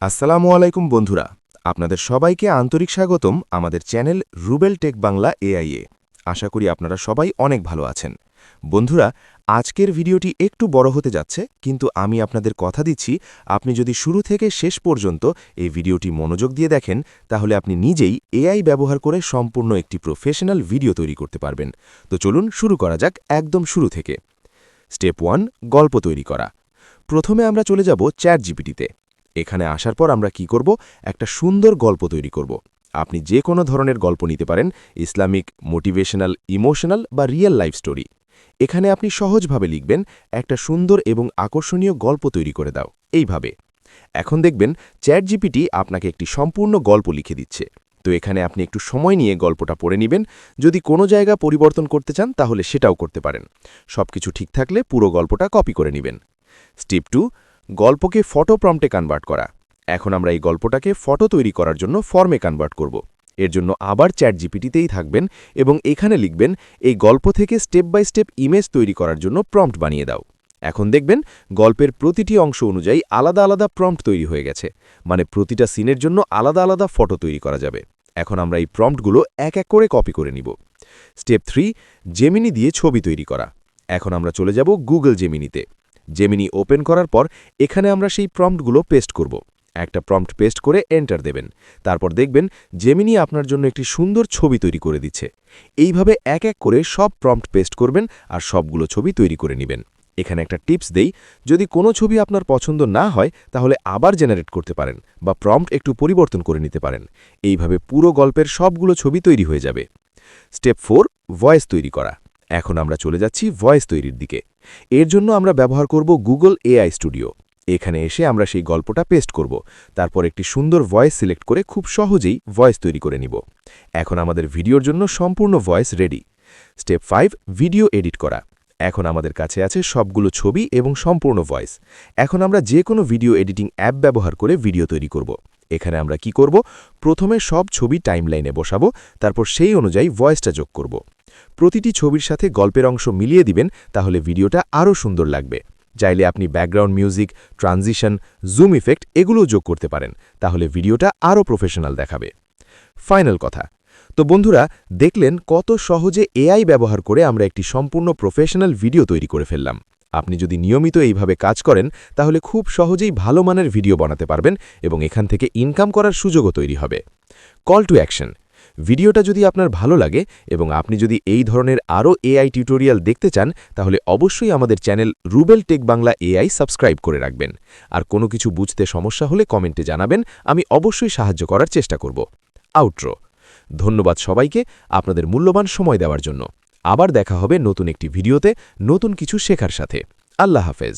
আসসালামু আলাইকুম বন্ধুরা, আপনাদের সবাইকে আন্তরিক স্বাগতম আমাদের চ্যানেল রুবেল টেক বাংলা এআইয়ে। আশা করি আপনারা সবাই অনেক ভালো আছেন। বন্ধুরা, আজকের ভিডিওটি একটু বড় হতে যাচ্ছে, কিন্তু আমি আপনাদের কথা দিচ্ছি, আপনি যদি শুরু থেকে শেষ পর্যন্ত এই ভিডিওটি মনোযোগ দিয়ে দেখেন, তাহলে আপনি নিজেই এআই ব্যবহার করে সম্পূর্ণ একটি প্রফেশনাল ভিডিও তৈরি করতে পারবেন। তো চলুন শুরু করা যাক একদম শুরু থেকে। স্টেপ 1, গল্প তৈরি করা। প্রথমে আমরা চলে যাব চ্যাট জিপিটিতে। এখানে আসার পর আমরা কি করব, একটা সুন্দর গল্প তৈরি করব। আপনি যে কোনো ধরনের গল্প নিতে পারেন, ইসলামিক, মোটিভেশনাল, ইমোশনাল বা রিয়েল লাইফ স্টোরি। এখানে আপনি সহজভাবে লিখবেন, একটা সুন্দর এবং আকর্ষণীয় গল্প তৈরি করে দাও, এইভাবে। এখন দেখবেন চ্যাট জিপিটি আপনাকে একটি সম্পূর্ণ গল্প লিখে দিচ্ছে। তো এখানে আপনি একটু সময় নিয়ে গল্পটা পড়ে নেবেন। যদি কোনো জায়গা পরিবর্তন করতে চান তাহলে সেটাও করতে পারেন। সবকিছু ঠিক থাকলে পুরো গল্পটা কপি করে নেবেন। স্টেপ 2, গল্পকে ফটো প্রম্পটে কনভার্ট করা। এখন আমরা এই গল্পটাকে ফটো তৈরি করার জন্য ফর্মে কনভার্ট করব। এর জন্য আবার চ্যাট জিপিটিতেই থাকবেন এবং এখানে লিখবেন, এই গল্প থেকে স্টেপ বাই স্টেপ ইমেজ তৈরি করার জন্য প্রম্পট বানিয়ে দাও। এখন দেখবেন গল্পের প্রতিটি অংশ অনুযায়ী আলাদা আলাদা প্রম্পট তৈরি হয়ে গেছে, মানে প্রতিটা সিনের জন্য আলাদা আলাদা ফটো তৈরি করা যাবে। এখন আমরা এই প্রম্পটগুলো এক এক করে কপি করে নিব। স্টেপ 3, জেমিনি দিয়ে ছবি তৈরি করা। এখন আমরা চলে যাব গুগল জেমিনিতে। জেমিনি ওপেন করার পর এখানে আমরা সেই প্রম্পটগুলো পেস্ট করব। একটা প্রম্পট পেস্ট করে এন্টার দেবেন। তারপর দেখবেন জেমিনি আপনার জন্য একটি সুন্দর ছবি তৈরি করে দিচ্ছে। এইভাবে এক এক করে সব প্রম্পট পেস্ট করবেন আর সবগুলো ছবি তৈরি করে নেবেন। এখানে একটা টিপস দেই, যদি কোনো ছবি আপনার পছন্দ না হয় তাহলে আবার জেনারেট করতে পারেন বা প্রম্পট একটু পরিবর্তন করে নিতে পারেন। এইভাবে পুরো গল্পের সবগুলো ছবি তৈরি হয়ে যাবে। স্টেপ 4, ভয়েস তৈরি করা। এখন আমরা চলে যাচ্ছি ভয়েস তৈরির দিকে। এর জন্য আমরা ব্যবহার করব গুগল এআই স্টুডিও। এখানে এসে আমরা সেই গল্পটা পেস্ট করব। তারপর একটি সুন্দর ভয়েস সিলেক্ট করে খুব সহজেই ভয়েস তৈরি করে নিব। এখন আমাদের ভিডিওর জন্য সম্পূর্ণ voice ready. Step 5, video edit করা। এখন আমাদের কাছে আছে সবগুলো ছবি এবং সম্পূর্ণ ভয়েস। এখন আমরা যে কোনো ভিডিও এডিটিং অ্যাপ ব্যবহার করে ভিডিও তৈরি করব। এখানে আমরা কি করব, প্রথমে সব ছবি টাইমলাইনে বসাবো, তারপর সেই অনুযায়ী ভয়েসটা যোগ করব। প্রতিটি ছবির সাথে গল্পের অংশ মিলিয়ে দিবেন, তাহলে ভিডিওটা আরও সুন্দর লাগবে। চাইলে আপনি background music, transition, zoom effect এগুলোও যোগ করতে পারেন, তাহলে ভিডিওটা আরও প্রফেশনাল দেখাবে। ফাইনাল কথা, তো বন্ধুরা, দেখলেন কত সহজে এআই ব্যবহার করে আমরা একটি সম্পূর্ণ প্রফেশনাল ভিডিও তৈরি করে ফেললাম। আপনি যদি নিয়মিত এইভাবে কাজ করেন তাহলে খুব সহজেই ভালো মানের ভিডিও বানাতে পারবেন এবং এখান থেকে ইনকাম করার সুযোগও তৈরি হবে। কল টু অ্যাকশন, ভিডিওটা যদি আপনার ভালো লাগে এবং আপনি যদি এই ধরনের আরও এআই টিউটোরিয়াল দেখতে চান তাহলে অবশ্যই আমাদের channel Rubel tech Bangla AI subscribe করে রাখবেন। আর কোনো কিছু বুঝতে সমস্যা হলে কমেন্টে জানাবেন, আমি অবশ্যই সাহায্য করার চেষ্টা করব। আউট্রো। ধন্যবাদ সবাইকে আপনাদের মূল্যবান সময় দেওয়ার জন্য। আবার দেখা হবে নতুন একটি ভিডিওতে নতুন কিছু শেখার সাথে। আল্লাহ হাফেজ।